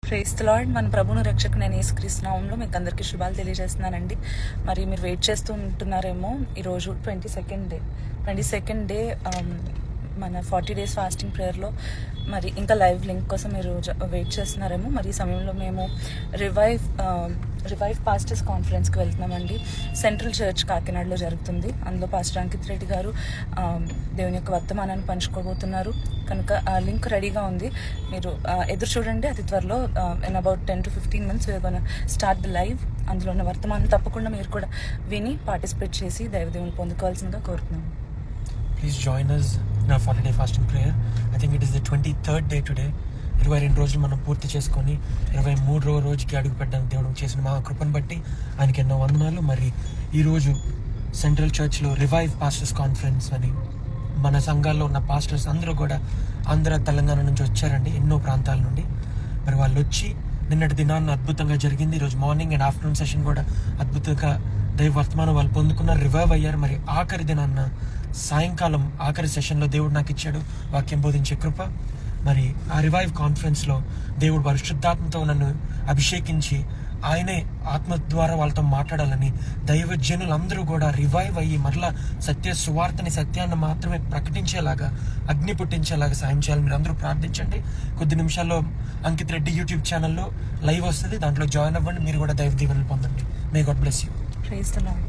Praise the lord. మన ప్రభువును రక్షకుడైన యేసుక్రీస్తు నామములో మీకు అందరికీ శుభాలు తెలియజేస్తున్నానండి. మరి మీరు వెయిట్ చేస్తూ ఉంటున్నారేమో, ఈరోజు 22nd డే మన 40 days ఫాస్టింగ్ ప్రేయర్లో మరి ఇంకా లైవ్ లింక్ కోసం మీరు వెయిట్ చేస్తున్నారేమో. మరి ఈ సమయంలో మేము రివైవ్ పాస్టర్స్ కాన్ఫరెన్స్కి వెళ్తున్నామండి. సెంట్రల్ చర్చ్ కాకినాడలో జరుగుతుంది. అందులో పాస్టర్ అంకిత్ రెడ్డి గారు దేవుని యొక్క వర్తమానాన్ని పంచుకోబోతున్నారు. కనుక ఆ లింక్ రెడీగా ఉంది, మీరు ఎదురు చూడండి. అది త్వరలో in about 10 to 15 minutes we are gonna start the live. అందులో ఉన్న వర్తమానం తప్పకుండా మీరు కూడా విని పార్టిసిపేట్ చేసి దైవదేవుని పొందుకోవాల్సిందిగా కోరుతున్నాను. Please join us in our 40-day fasting prayer. I think it is the 23rd day today. 22 రోజులు మనం పూర్తి చేసుకొని 23వ రోజుకి అడుగు పెట్టడానికి దేవుడు చేసిన మా కృపను బట్టి ఆయనకి ఎన్నో వందనాలు. మరి ఈరోజు సెంట్రల్ చర్చ్లో రివైవ్ పాస్టర్స్ కాన్ఫరెన్స్ అని మన సంఘాల్లో ఉన్న పాస్టర్స్ అందరూ కూడా ఆంధ్ర తెలంగాణ నుంచి వచ్చారండి, ఎన్నో ప్రాంతాల నుండి. మరి వాళ్ళు వచ్చి నిన్నటి దినాన్ని అద్భుతంగా జరిగింది. ఈరోజు మార్నింగ్ అండ్ ఆఫ్టర్నూన్ సెషన్ కూడా అద్భుతంగా దైవ వర్తమానం వాళ్ళు పొందుకున్నారు, రివైవ్ అయ్యారు. మరి ఆఖరి దినాన్న సాయంకాలం ఆఖరి సెషన్లో దేవుడు నాకు ఇచ్చాడు వాక్యం బోధించే కృప. మరి ఆ రివైవ్ కాన్ఫరెన్స్లో దేవుడు పరిశుద్ధాత్మతో నన్ను అభిషేకించి ఆయనే ఆత్మ ద్వారా వాళ్ళతో మాట్లాడాలని, దైవజనులందరూ కూడా రివైవ్ అయ్యి మరలా సత్యాన్ని మాత్రమే ప్రకటించేలాగా, అగ్ని పుట్టించేలాగా సాయం చేయాలని మీరు అందరూ ప్రార్థించండి. కొద్ది నిమిషాల్లో అంకిత్ రెడ్డి యూట్యూబ్ ఛానల్లో లైవ్ వస్తుంది, దాంట్లో జాయిన్ అవ్వండి. మీరు కూడా దైవ దీవెనలు పొందండి. May God bless you. Praise the lord.